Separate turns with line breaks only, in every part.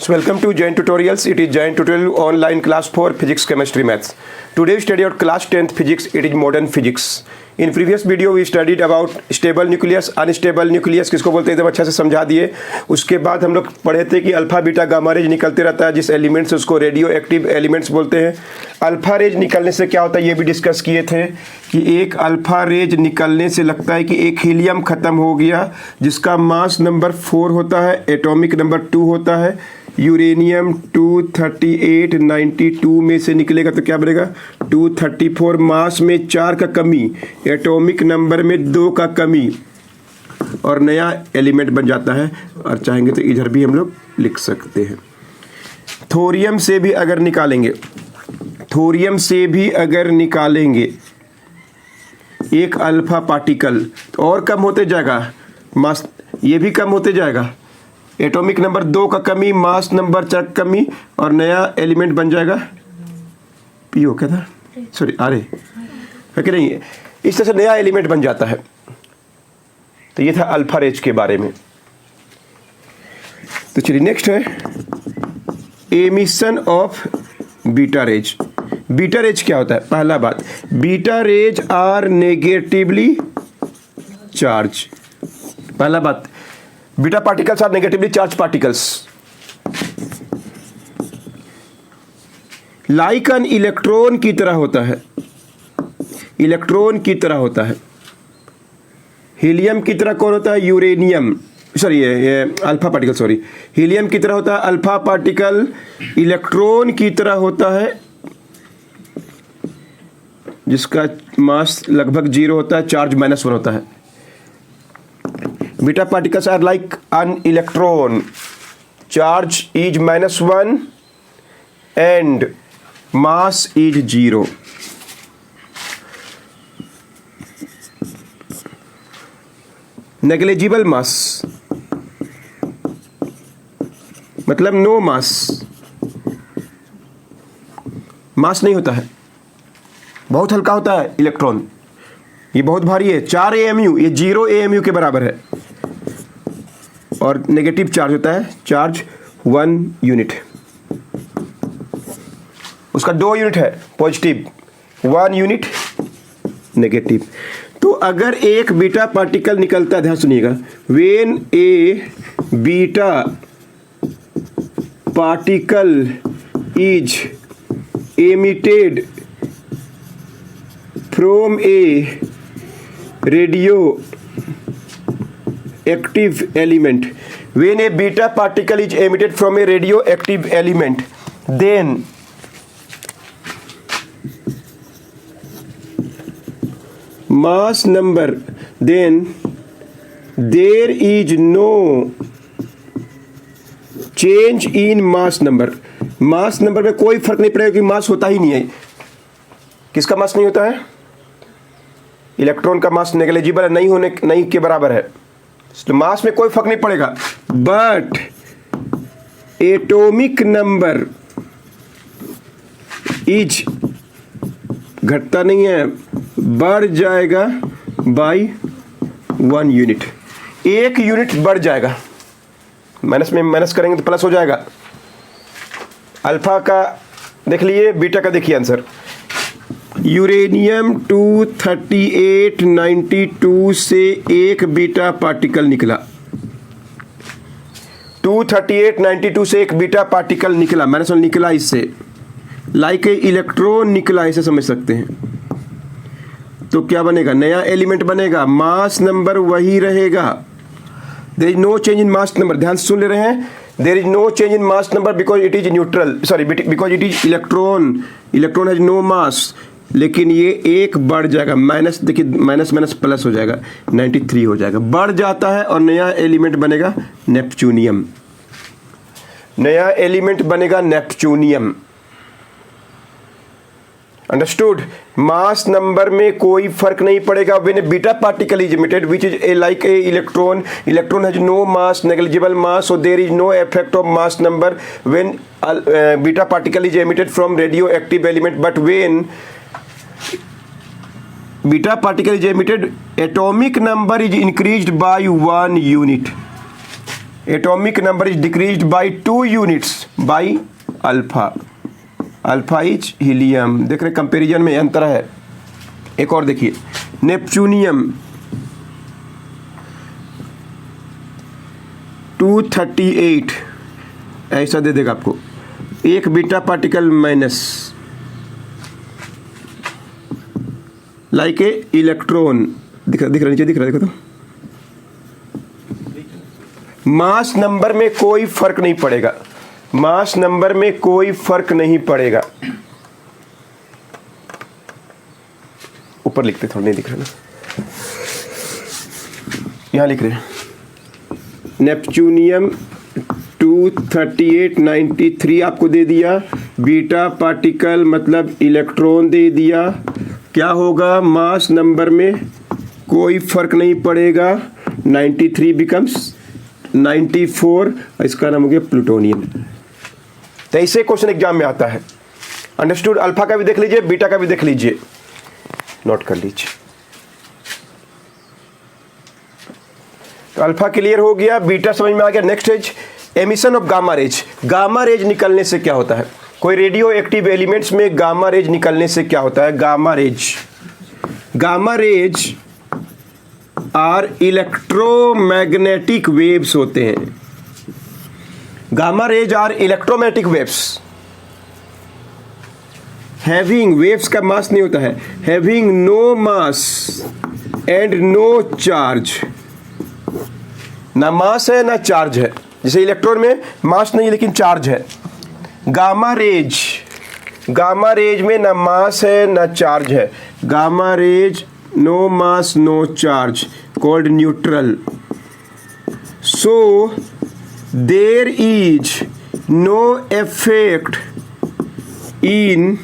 So welcome to Jain Tutorials. It is Jain Tutorial online class for physics, chemistry, maths. Today we study about class 10th physics. It is modern physics. In previous video we studied about stable nucleus, unstable nucleus किसको बोलते हैं एकदम अच्छा से समझा दिए. उसके बाद हम लोग पढ़े थे कि अल्फा बीटा गामा रेज निकलते रहता है जिस एलिमेंट से उसको रेडियो एक्टिव एलिमेंट्स बोलते हैं. अल्फा रेज निकलने से क्या होता है ये भी डिस्कस किए थे कि एक अल्फा रेज निकलने से लगता है कि एक हीलियम ख़त्म हो गया जिसका मास नंबर 4 होता है, एटॉमिक नंबर 2 होता है. यूरेनियम 23892 में से निकलेगा तो क्या बनेगा 234. मास में 4 का कमी, एटॉमिक नंबर में 2 का कमी और नया एलिमेंट बन जाता है. और चाहेंगे तो इधर भी हम लोग लिख सकते हैं. थोरियम से भी अगर निकालेंगे एक अल्फा पार्टिकल तो और कम होते जाएगा, मास ये भी कम होते जाएगा. एटॉमिक नंबर 2 का कमी, मास नंबर 4 का कमी और नया एलिमेंट बन जाएगा पीओ क्या था सॉरी आर है कि नहीं. इस तरह से नया एलिमेंट बन जाता है. तो ये था अल्फा रेज के बारे में. तो चलिए नेक्स्ट है emission of beta rays. Beta rays क्या होता है? पहला बात, beta rays are negatively charge. पहला बात, beta particles are negatively charge particles like an electron की तरह होता है. इलेक्ट्रॉन की तरह होता है. हीलियम की तरह कौन होता है? यूरेनियम सॉरी ये अल्फा पार्टिकल सॉरी हीलियम की तरह होता है अल्फा पार्टिकल. इलेक्ट्रॉन की तरह होता है जिसका मास लगभग 0 होता है, चार्ज -1 होता है. Beta particles are like an electron. Charge is -1 and mass is 0. Negligible mass मतलब नो मास. मास नहीं होता है, बहुत हल्का होता है इलेक्ट्रॉन. ये बहुत भारी है, 4 AMU, ये 0 AMU के बराबर है. और नेगेटिव चार्ज होता है, चार्ज 1 यूनिट. उसका 2 यूनिट है पॉजिटिव, 1 यूनिट नेगेटिव. तो अगर एक बीटा पार्टिकल निकलता है, ध्यान सुनिएगा, when a beta particle is emitted from A radio active element, when a beta particle is emitted from a radioactive element, then mass number, then there is no change in mass number. Mass number में कोई फर्क नहीं पड़ेगा क्योंकि मास होता ही नहीं है. किसका मास नहीं होता है? इलेक्ट्रॉन का मास नेग्लिजिबल है, नहीं के बराबर है, तो मास में कोई फर्क नहीं पड़ेगा. बट एटॉमिक नंबर इज घटता नहीं है, बढ़ जाएगा बाय 1 यूनिट. 1 यूनिट बढ़ जाएगा. माइनस में माइनस करेंगे तो प्लस हो जाएगा. अल्फा का देख लिए, बीटा का देखिए आंसर. यूरेनियम 23892 से एक बीटा पार्टिकल निकला. 23892 से एक बीटा पार्टिकल निकला, मैंने सुन निकला इससे, लाइक ए इलेक्ट्रॉन निकला, ऐसे समझ सकते हैं. तो क्या बनेगा? नया एलिमेंट बनेगा. मास नंबर वही रहेगा. There is no change in mass number. ध्यान से सुन ले रहे हैं. There is no change in mass number because it is neutral, sorry because it is electron. Electron has no mass. लेकिन ये एक बढ़ जाएगा, माइनस देखिए, माइनस माइनस प्लस हो जाएगा, 93 हो जाएगा, बढ़ जाता है और नया एलिमेंट बनेगा नेपच्यूनियम. नया एलिमेंट बनेगा नेपच्यूनियम. अंडरस्टूड? मास नंबर में कोई फर्क नहीं पड़ेगा. When a beta particle is emitted which is a like a electron has no mass, negligible mass, so there is no effect of mass number when beta particle is emitted from radioactive element. But when beta particle is emitted, atomic number is increased by 1 unit. Atomic number is decreased by 2 units by alpha. Alpha is helium. देख रहे comparison में अंतर है। एक और देखिए, neptunium 238 ऐसा दे देगा आपको, एक beta particle minus like a electron. दिख रहा नीचे दिख रहा, देखो तो मास नंबर में कोई फर्क नहीं पड़ेगा, मास नंबर में कोई फर्क नहीं पड़ेगा। ऊपर लिखते, थोड़ा नहीं दिख रहा ना, यहां लिख रहे हैं नेपच्यूनियम 23893 आपको दे दिया, बीटा पार्टिकल मतलब इलेक्ट्रॉन दे दिया। क्या होगा, मास नंबर में कोई फर्क नहीं पड़ेगा, 93 बिकम्स 94, इसका नाम हो गया प्लूटोनियम। तो ऐसे क्वेश्चन एग्जाम में आता है। अंडरस्टूड? अल्फा का भी देख लीजिए, बीटा का भी देख लीजिए, नोट कर लीजिए। तो अल्फा क्लियर हो गया, बीटा समझ में आ गया। Next is emission of gamma rays. Gamma rays निकलने से क्या होता है? कोई रेडियो एक्टिव एलिमेंट्स में गामा रेज निकलने से क्या होता है? Gamma rays are electromagnetic waves होते हैं। Gamma rays are electromagnetic waves having, waves का मास नहीं होता है, having no mass and no charge. ना मास है ना चार्ज है, जैसे इलेक्ट्रॉन में मास नहीं है लेकिन चार्ज है। गामा रेज में ना मास है ना चार्ज है। Gamma rays no mass no charge, called neutral. So there is no effect in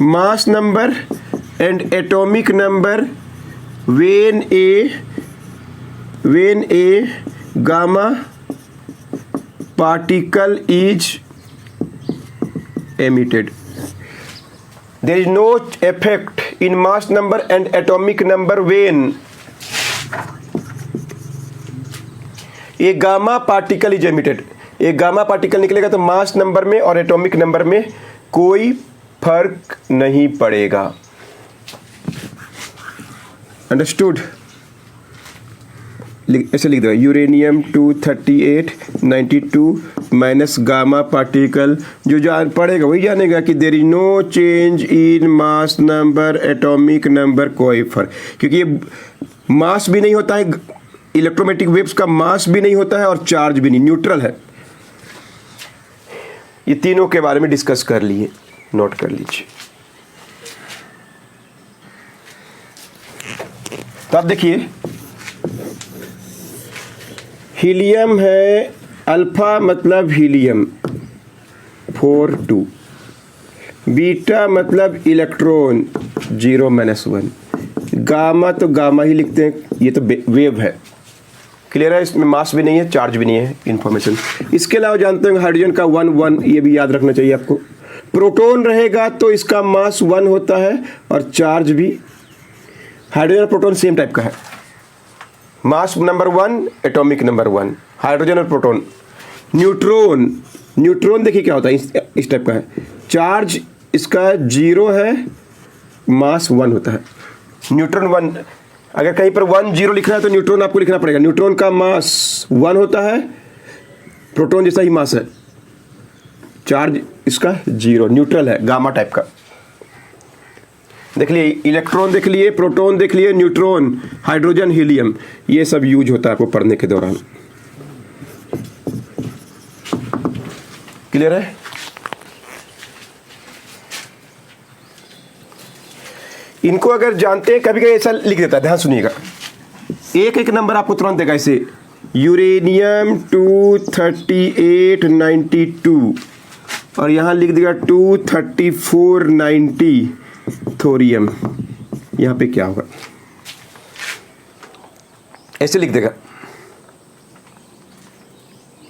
mass number and atomic number when a gamma particle is emitted. There is no effect in mass number and atomic number when a gamma particle is emitted. एक gamma particle निकलेगा तो mass number में और atomic number में कोई फर्क नहीं पड़ेगा। अंडरस्टूड? ऐसे लिख दो, यूरेनियम 23892 माइनस गामा पार्टिकल। जो जान पड़ेगा वही जानेगा कि there is no change in mass number atomic number, कोई फर्क, क्योंकि ये मास भी नहीं होता है, इलेक्ट्रोमैग्नेटिक वेव्स का मास भी नहीं होता है और चार्ज भी नहीं, न्यूट्रल है। ये तीनों के बारे में डिस्कस कर लिए, नोट कर लीजिए। तो आप देखिए, हीलियम है, अल्फा मतलब हीलियम 4 2, बीटा मतलब इलेक्ट्रॉन 0-1, गामा तो गामा ही लिखते हैं, ये तो वेव है। क्लियर है? इसमें मास भी नहीं है, चार्ज भी नहीं है, इंफॉर्मेशन। इसके अलावा जानते हैं हाइड्रोजन का 1-1, ये भी याद रखना चाहिए आपको। प्रोटॉन रहेगा तो इसका मास 1 होता है और चार्ज भी। हाइड्रोजन और प्रोटॉन सेम टाइप का है, mass number 1 atomic number 1, hydrogen और प्रोटॉन। न्यूट्रॉन देखिए क्या होता है, इस टाइप का है, चार्ज इसका 0 है, मास 1 होता है। न्यूट्रॉन 1, अगर कहीं पर 1-0 लिख रहा है तो न्यूट्रॉन आपको लिखना पड़ेगा। न्यूट्रॉन का मास 1 होता है, प्रोटॉन जैसा ही मास है, चार्ज इसका 0, न्यूट्रल है, गामा टाइप का। देख लिए, इलेक्ट्रॉन देख लिए, प्रोटॉन देख लिए, न्यूट्रॉन, हाइड्रोजन, हीलियम, ये सब यूज होता है आपको पढ़ने के दौरान। क्लियर है? इनको अगर जानते हैं, कभी कभी ऐसा लिख देता है, ध्यान सुनिएगा, एक एक नंबर आपको तुरंत देगा। ऐसे यूरेनियम 23892 और यहाँ लिख देगा 23490 थोरियम। यहाँ पे क्या होगा, ऐसे लिख देगा।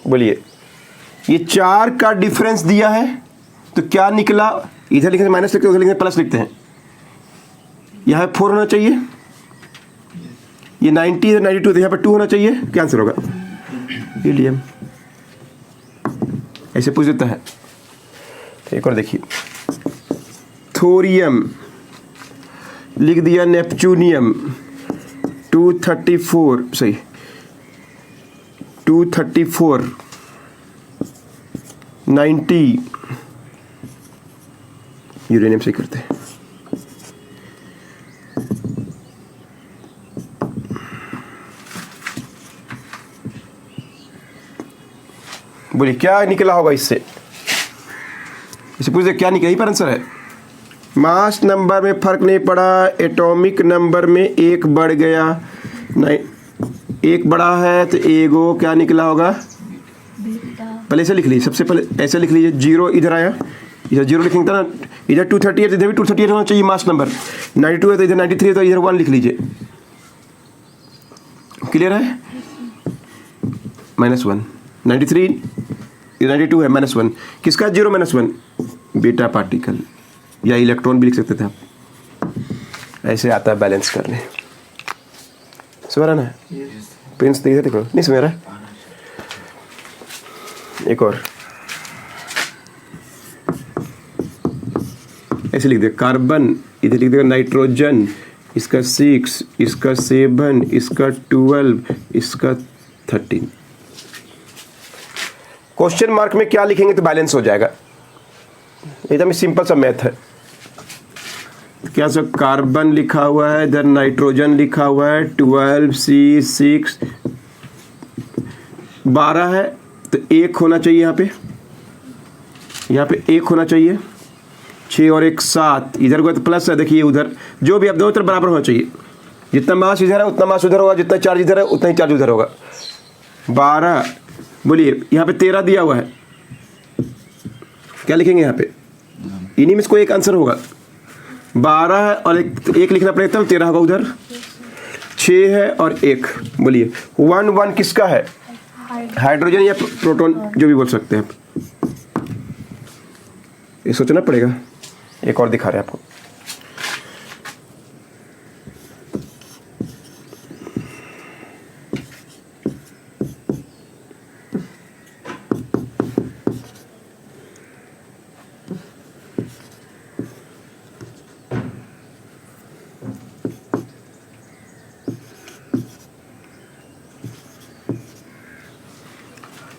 बोलिए, ये 4 का डिफरेंस दिया है तो क्या निकला, इधर लिखते हैं माइनस लिखते हैं, उधर लिखते हैं प्लस लिखते हैं। यहाँ 4 होना चाहिए, ये 90 है 92, तो यहाँ पर 2 होना चाहिए। क्या आंसर होगा? हीलियम, ऐसे पूछ देता है। तो एक और देखिए, थोरियम लिख दिया, नेपच्यूनियम 234, सही 234 90 यूरेनियम से करते हैं। बोलिए क्या निकला होगा इससे, इसे पूछते क्या निकला, यही पर आंसर है। मास नंबर में फर्क नहीं पड़ा, एटॉमिक नंबर में एक बढ़ गया, नहीं एक बड़ा है तो एगो क्या निकला होगा, पहले ऐसे लिख लीजिए, सबसे पहले ऐसे लिख लीजिए, जीरो इधर आया, इधर जीरो लिखेंगे था ना, इधर 230 है तो इधर भी 238 होना चाहिए मास नंबर, 92 है तो इधर 93 है तो इधर 1 लिख लीजिए। क्लियर है, -1, 93 इधर 92 है, -1 किसका, 0 -1 बीटा पार्टिकल या इलेक्ट्रॉन भी लिख सकते थे आप। ऐसे आता है बैलेंस करने, समझ रहा ना, प्रिंस देखो नहीं समझ रहा। एक और ऐसे लिख दे, कार्बन इधर लिख देगा, नाइट्रोजन इसका 6, इसका 7, इसका 12, इसका 13। क्वेश्चन मार्क में क्या लिखेंगे तो बैलेंस हो जाएगा, एकदम सिंपल सा मैथ है। क्या सब कार्बन लिखा हुआ है, इधर नाइट्रोजन लिखा हुआ है, 12C6 12 है तो 1 होना चाहिए, यहाँ पे 1 होना चाहिए, 6 और 1 7, इधर को तो प्लस है, देखिए उधर जो भी अब दोनों तरफ बराबर होना चाहिए, जितना मास इधर है उतना मास उधर होगा, जितना चार्ज इधर है उतना ही चार्ज उधर होगा। 12 बोलिए, यहाँ पे 13 दिया हुआ है, क्या लिखेंगे यहाँ पे, इन्हीं में इसको एक आंसर होगा, 12 है और एक लिखना पड़ेगा तब 13 होगा, उधर 6 है और 1, बोलिए 1 किसका है, हाइड्रोजन या प्रोटॉन जो भी बोल सकते हैं आप, ये सोचना पड़ेगा। एक और दिखा रहे हैं आपको,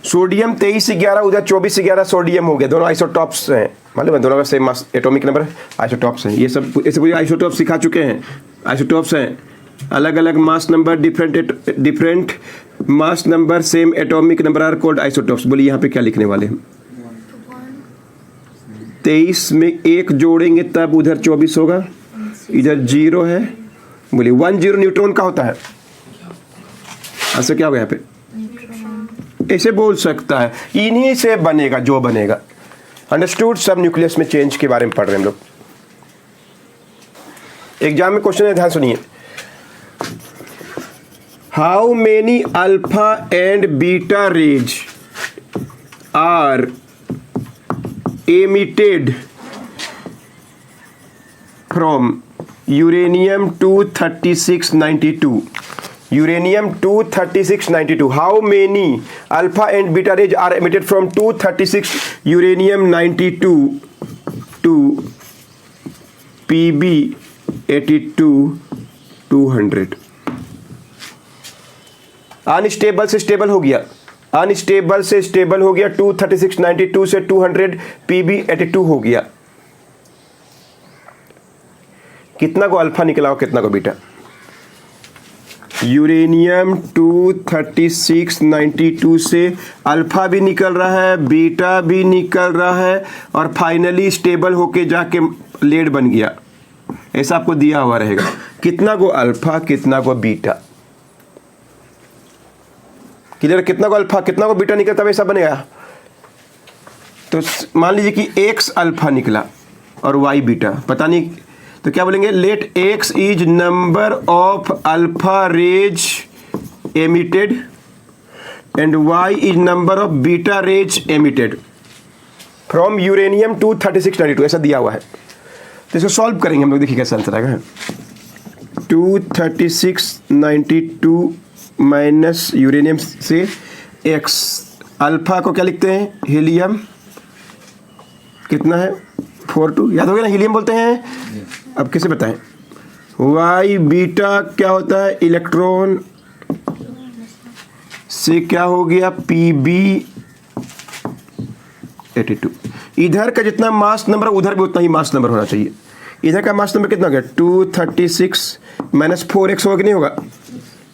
सोडियम 2311, उधर 2411 सोडियम हो गया, दोनों आइसोटॉप्स हैं, मालूम है, दोनों का same mass atomic number isotopes हैं। ये सब ऐसे पूरे आइसोटॉप सिखा चुके हैं, आइसोटॉप्स हैं, अलग अलग mass number, different mass number, same atomic number are called isotopes. बोलिए यहाँ पे क्या लिखने वाले हैं, 23 में 1 जोड़ेंगे तब उधर 24 होगा, इधर 0 है, बोलिए 10 न्यूट्रॉन का होता है, ऐसे क्या होगा यहाँ पे, ऐसे बोल सकता है, इन्हीं से बनेगा जो बनेगा। अंडरस्टूड, सब न्यूक्लियस में चेंज के बारे में पढ़ रहे हैं हम लोग। एग्जाम में क्वेश्चन है, ध्यान सुनिए, how many alpha and beta rays are emitted from uranium 23692, uranium 23692, how many alpha and beta rays are emitted from 236 uranium 92 to pb 82 200। Unstable से स्टेबल हो गया, अनस्टेबल से स्टेबल हो गया, 23692 से 200 pb 82 हो गया। कितना को अल्फा निकला और कितना को बीटा, यूरेनियम 23692 से अल्फा भी निकल रहा है, बीटा भी निकल रहा है, और फाइनली स्टेबल होके जाके लेड बन गया, ऐसा आपको दिया हुआ रहेगा। कितना को अल्फा कितना को बीटा, क्लियर, कितना को अल्फा कितना को बीटा निकला तब ऐसा बनेगा। तो मान लीजिए कि x अल्फा निकला और y बीटा, पता नहीं, तो क्या बोलेंगे, let x is number of alpha rays emitted and y is number of beta rays emitted from uranium 23692, ऐसा दिया हुआ है। तो इसको सॉल्व करेंगे हम लोग, देखिए कैसा आंसर आएगा। 23692 माइनस यूरेनियम से x, अल्फा को क्या लिखते हैं, हीलियम, कितना है 42, याद हो गया ना, हीलियम बोलते हैं। अब कैसे बताएं, y बीटा क्या होता है, इलेक्ट्रॉन से क्या हो गया, Pb 82। इधर का जितना मास नंबर उधर भी उतना ही मास नंबर होना चाहिए। इधर का मास नंबर कितना हो गया, 236 माइनस 4x होगा कि नहीं होगा,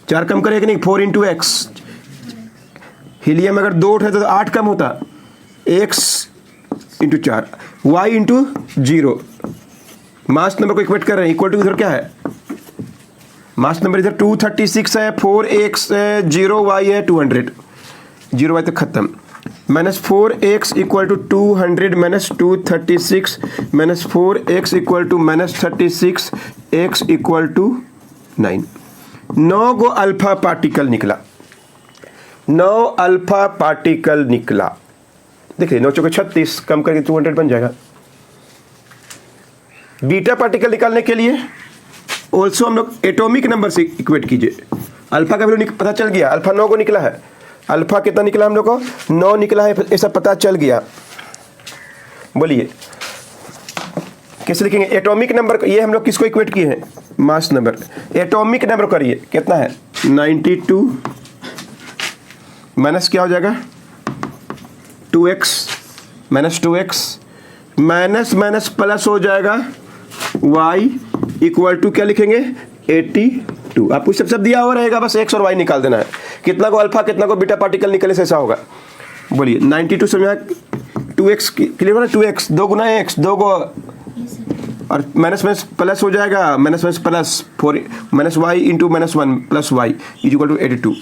4 कम करेगा कि नहीं, 4 इंटू एक्स। हीलियम अगर 2 उठे तो 8 कम होता, x into 4, y into 0। Mass number को इक्वेट कर रहे हैं, इक्वल टू इधर क्या है, मास नंबर इधर 236 है, 4x है, 0y है 200, 0y तक खत्म, minus 4x equal to 200 minus 236 minus 4x equal to minus 36, x equal to 9। 9 गो अल्फा पार्टिकल निकला, 9 अल्फा पार्टिकल निकला। देखिए 9 चौके 36, कम करके 200 बन जाएगा। बीटा पार्टिकल निकालने के लिए ऑल्सो हम लोग एटॉमिक नंबर से इक्वेट कीजिए। अल्फा का वैल्यू पता चल गया, अल्फा 9 को निकला है, अल्फा कितना निकला हम लोग को, 9 निकला है, ऐसा पता चल गया। बोलिए कैसे लिखेंगे एटॉमिक नंबर, ये हम लोग किसको इक्वेट किए हैं, मास नंबर। एटॉमिक नंबर करिए, कितना है 92 माइनस क्या हो जाएगा 2x minus 2x minus minus plus हो जाएगा y इक्वल टू क्या लिखेंगे 82। आपको सब दिया हुआ रहेगा, बस x और y निकाल देना है। कितना को अल्फा कितना को बीटा पार्टिकल निकले से ऐसा होगा। बोलिए 92 से 2x क्लियर हो ना, 2x 2 गुना x 2 को और माइनस माइनस प्लस हो जाएगा, minus minus plus 4 minus y into minus 1 plus y is equal to 82।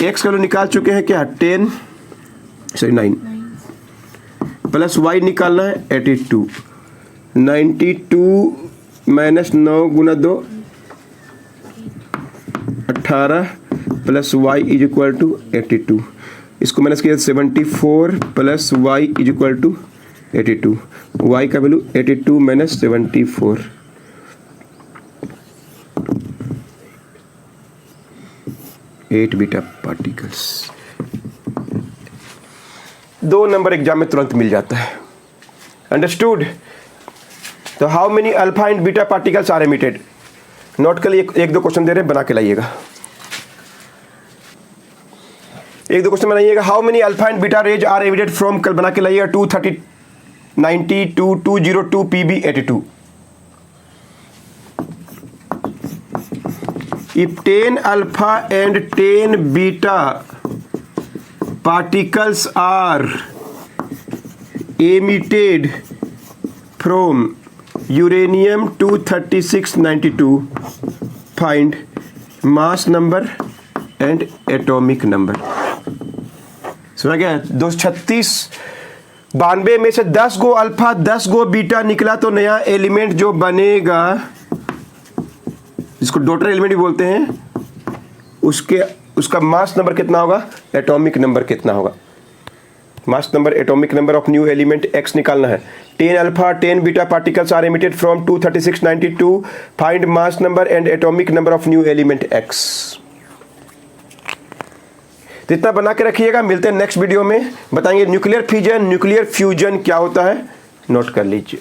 x का वैल्यू निकाल चुके हैं क्या 9 प्लस y निकालना है 82। 92 माइनस 9 गुना 2 18 plus y is equal to 82। इसको माइनस किया 74 plus y is equal to 82। y का value 82 minus 74, 8 beta particles. 2 number exam में तुरंत मिल जाता है। अंडरस्टूड। तो how many alpha and beta particles are emitted, note के लिए 1-2 क्वेश्चन दे रहे हैं, बना के लाइएगा। 1-2 क्वेश्चन बनाइएगा। How many alpha and beta rays are emitted from, कल बना के लाइएगा 230 92 202 PB 82। If 10 alpha and 10 beta particles are emitted from uranium 23692, find mass number and atomic number। सुना क्या, 236 92 में से 10 गो अल्फा 10 गो बीटा निकला, तो नया एलिमेंट जो बनेगा जिसको डॉटर एलिमेंट भी बोलते हैं, उसका मास नंबर कितना होगा, एटॉमिक नंबर कितना होगा। Mass number atomic number of new element x निकालना है। 10 alpha 10 beta particles are emitted from 23692, find mass number and atomic number of new element x। इतना बना के रखिएगा। मिलते हैं नेक्स्ट वीडियो में, बताएंगे न्यूक्लियर फिजन न्यूक्लियर फ्यूजन क्या होता है, नोट कर लीजिए।